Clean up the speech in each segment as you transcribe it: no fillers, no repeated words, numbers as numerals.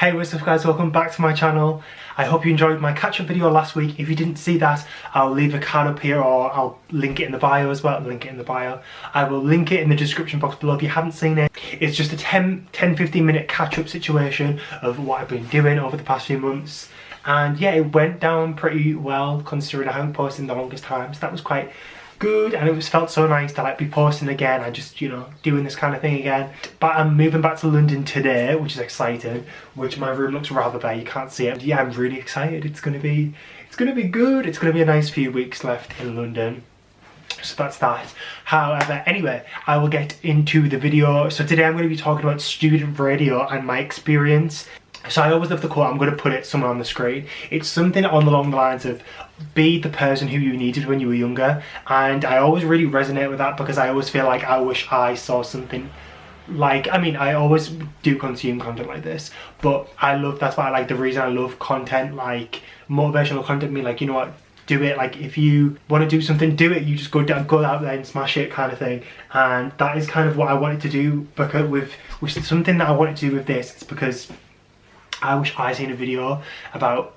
Hey, what's up guys, welcome back to my channel. I hope you enjoyed my catch-up video last week. If you didn't see that, I'll leave a card up here or I'll link it in the bio as well. I will link it in the description box below if you haven't seen it. It's just a 10-15 minute catch-up situation of what I've been doing over the past few months. And yeah, it went down pretty well considering I haven't posted in the longest time, so that was quite good, and it felt so nice to like be posting again and just, you know, doing this kind of thing again. But I'm moving back to London today, which is exciting, which my room looks rather bare, you can't see it. Yeah, I'm really excited. It's gonna be good. It's gonna be a nice few weeks left in London. So that's that. However, anyway, I will get into the video. So today I'm going to be talking about student radio and my experience. So I always love the quote, I'm going to put it somewhere on the screen. It's something along the lines of, be the person who you needed when you were younger. And I always really resonate with that because I always feel like I wish I saw something like, I mean, I always do consume content like this, but I love, that's why I like, the reason I love content, like motivational content, like, you know what, do it. Like if you want to do something, do it. You just go out there and smash it kind of thing. And that is kind of what I wanted to do, because with something that I wanted to do with this, it's because I wish I seen a video about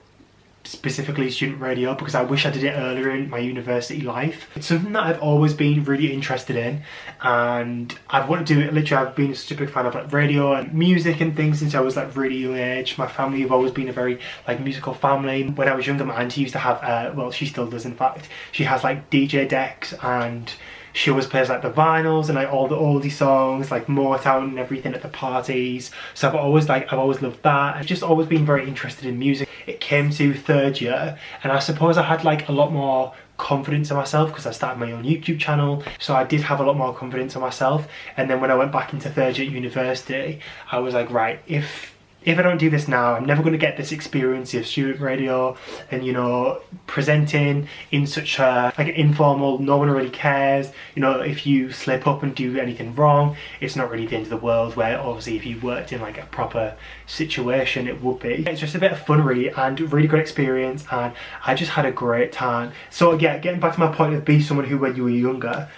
specifically student radio, because I wish I did it earlier in my university life. It's something that I've always been really interested in, and I've wanted to do it. Literally, I've been such a big fan of like radio and music and things since I was like really young age. My family have always been a very like musical family. When I was younger, my auntie used to have well, she still does in fact, she has like DJ decks, and she always plays like the vinyls and like all the oldie songs, like Motown and everything at the parties. So I've always loved that. I've just always been very interested in music. It came to third year, and I suppose I had like a lot more confidence in myself because I started my own YouTube channel, so I did have a lot more confidence in myself. And then when I went back into third year at university, I was like, right, if I don't do this now, I'm never going to get this experience of student radio and, you know, presenting in such a like an informal, no one really cares. You know, if you slip up and do anything wrong, it's not really the end of the world, where obviously if you worked in like a proper situation, it would be. It's just a bit of funnery and really good experience, and I just had a great time. So yeah, getting back to my point of be someone who, when you were younger,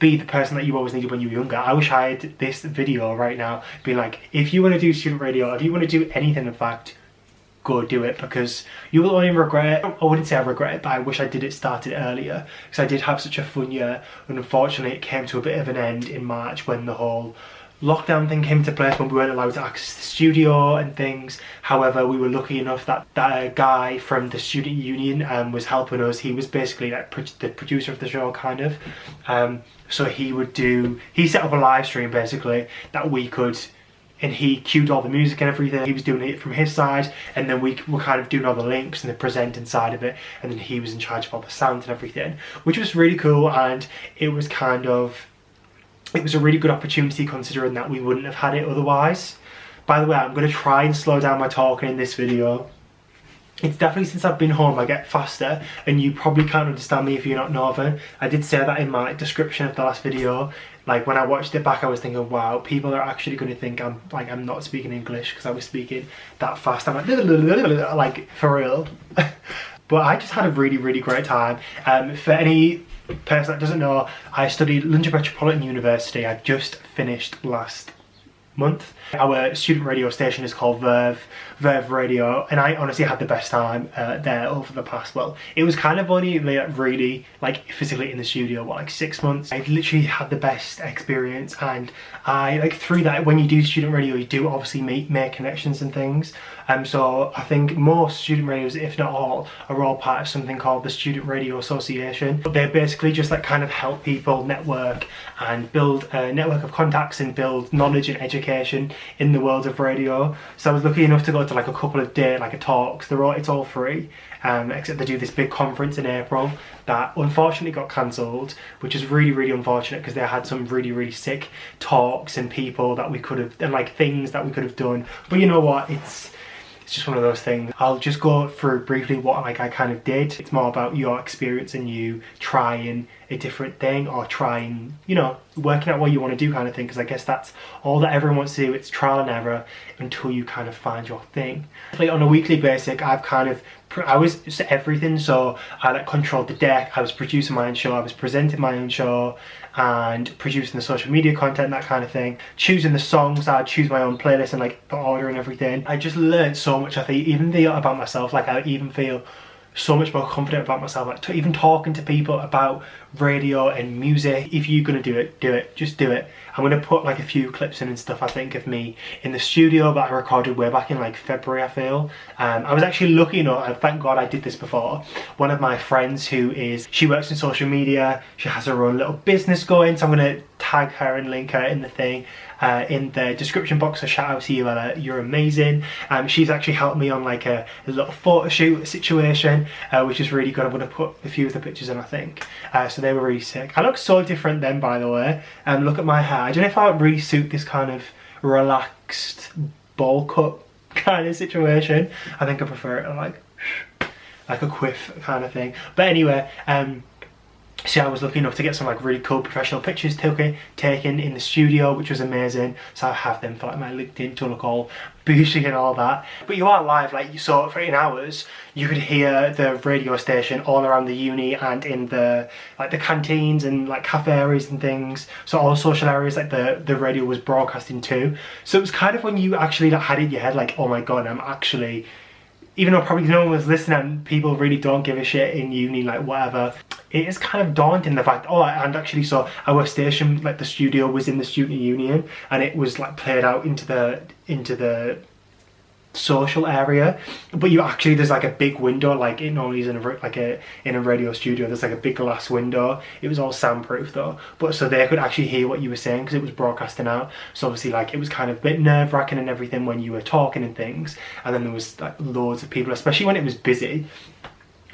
be the person that you always needed when you were younger. I wish I had this video right now being like, if you want to do student radio, if you want to do anything in fact, go do it, because you will only regret it. I wouldn't say I regret it, but I wish I did started earlier, because I did have such a fun year, and unfortunately it came to a bit of an end in March when the whole lockdown thing came into place, when we weren't allowed to access the studio and things. However, we were lucky enough that that guy from the student union was helping us. He was basically like the producer of the show, kind of. So he set up a live stream basically that we could, and he cued all the music and everything. He was doing it from his side, and then we were kind of doing all the links and the presenting side of it, and then he was in charge of all the sound and everything, which was really cool. And it was a really good opportunity considering that we wouldn't have had it otherwise. By the way, I'm going to try and slow down my talking in this video. It's definitely, since I've been home, I get faster, and you probably can't understand me if you're not Northern. I did say that in my description of the last video. Like when I watched it back, I was thinking, wow, people are actually going to think I'm not speaking English because I was speaking that fast. I'm like for real. But I just had a really, really great time. For any person that doesn't know, I studied London Metropolitan University. I just finished last month. Our student radio station is called Verve Radio, and I honestly had the best time there over the past, well, it was kind of only like really like physically in the studio, what, like 6 months. I literally had the best experience, and I like through that, when you do student radio, you do obviously make connections and things. So I think most student radios, if not all, are all part of something called the Student Radio Association. But they basically just like kind of help people network and build a network of contacts and build knowledge and education in the world of radio. So I was lucky enough to go to like a couple of talks. It's all free, except they do this big conference in April that unfortunately got cancelled, which is really, really unfortunate, because they had some really, really sick talks and people that we could have, and like things that we could have done. But you know what, it's just one of those things. I'll just go through briefly what like I kind of did. It's more about your experience and you trying a different thing, or try and, you know, working out what you want to do kind of thing, because I guess that's all that everyone wants to do. It's trial and error until you kind of find your thing. Like on a weekly basis, I was everything, so I like controlled the deck, I was producing my own show, I was presenting my own show and producing the social media content, that kind of thing, choosing the songs, I'd choose my own playlist and like the order and everything. I just learned so much, I think, even about myself. Like I even feel so much more confident about myself, like even talking to people about radio and music. If you're gonna do it, just do it. I'm gonna put like a few clips in and stuff, I think, of me in the studio that I recorded way back in like February, I feel. I was actually lucky enough, and thank God I did this before. One of my friends she works in social media, she has her own little business going, so I'm gonna tag her and link her in the thing, in the description box, so shout out to you, Ella, you're amazing. She's actually helped me on like a little photo shoot situation, which is really good. I'm gonna put a few of the pictures in, I think. So they were really sick. I look so different then, by the way. Look at my hair. I don't know if I would really suit this kind of relaxed bowl cut kind of situation. I think I prefer it like a quiff kind of thing. But anyway, so I was lucky enough to get some like really cool professional pictures taken in the studio, which was amazing. So I have them for like my LinkedIn to look all bougie and all that. But you are live, like you saw for 8 hours, you could hear the radio station all around the uni and in the like the canteens and like cafe areas and things. So all social areas, like the radio was broadcasting to. So it was kind of when you actually like had it in your head, like, oh my God, I'm actually, even though probably no one was listening and people really don't give a shit in uni, like whatever, it is kind of daunting, the fact, oh, and actually, so our station, like the studio was in the student union, and it was like played out into the social area, but you actually, there's like a big window, like it normally is in a radio studio, there's like a big glass window. It was all soundproof though, but so they could actually hear what you were saying because it was broadcasting out. So obviously like it was kind of a bit nerve-wracking and everything when you were talking and things, and then there was like loads of people, especially when it was busy.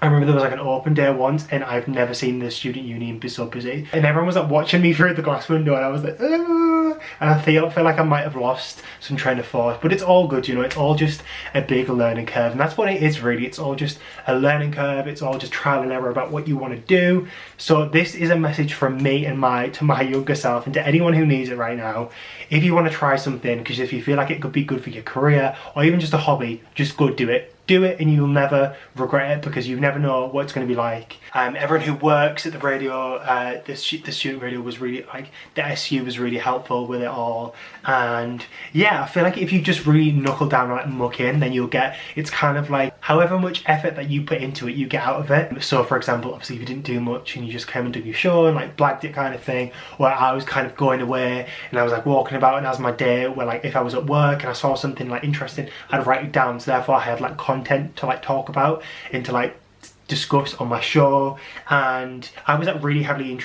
I remember there was like an open day once, and I've never seen the student union be so busy, and everyone was like watching me through the glass window, and I was like, and I feel like I might have lost some train of thought, but it's all good, you know. It's all just a big learning curve, and that's what it is really. It's all just a learning curve. It's all just trial and error about what you want to do. So this is a message from me and to my younger self, and to anyone who needs it right now. If you want to try something, because if you feel like it could be good for your career or even just a hobby, just go do it. Do it, and you'll never regret it, because you never know what it's going to be like. Everyone who works at the radio, the student radio was really, like, the SU was really helpful with it all. And yeah, I feel like if you just really knuckle down and like muck in, then you'll get, it's kind of like however much effort that you put into it, you get out of it. So for example, obviously if you didn't do much and you just came and did your show and like blagged it kind of thing, where I was kind of going away and I was like walking about, and as my day, where like if I was at work and I saw something like interesting, I'd write it down. So therefore I had like content to like talk about and to like discuss on my show. And I was like really heavily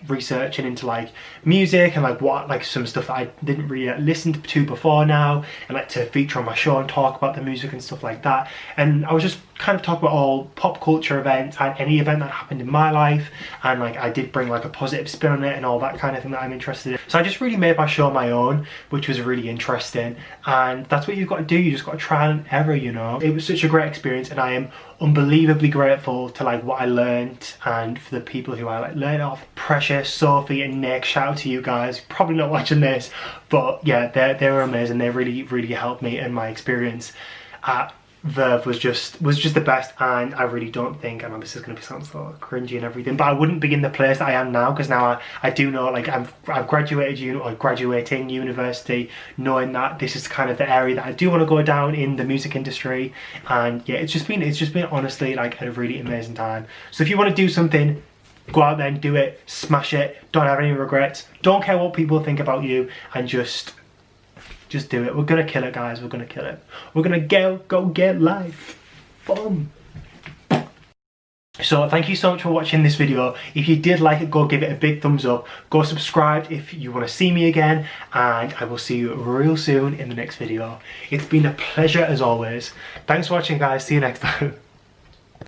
researching into like music and like what, like some stuff that I didn't really listen to before now, and like to feature on my show and talk about the music and stuff like that. And I was just kind of talk about all pop culture events and any event that happened in my life, and like I did bring like a positive spin on it and all that kind of thing that I'm interested in. So I just really made my show my own, which was really interesting. And that's what you've got to do. You just got to try and error, you know. It was such a great experience, and I am unbelievably grateful to like what I learned and for the people who I like learned off. Precious, Sophie and Nick, shout out to you guys. Probably not watching this, but yeah, they were amazing. They really helped me, and my experience at Verve was just the best. And I really don't think, I know this is going to sound so cringy and everything, but I wouldn't be in the place that I am now, because now I do know, like I've graduating university knowing that this is kind of the area that I do want to go down in the music industry. And yeah, it's just been honestly like a really amazing time. So if you want to do something, go out there and do it, smash it, don't have any regrets, don't care what people think about you, and just do it. We're gonna kill it, guys. We're gonna kill it. We're gonna go get life fun. So thank you so much for watching this video. If you did like it, go give it a big thumbs up. Go subscribe if you want to see me again, and I will see you real soon in the next video. It's been a pleasure as always. Thanks for watching, guys. See you next time.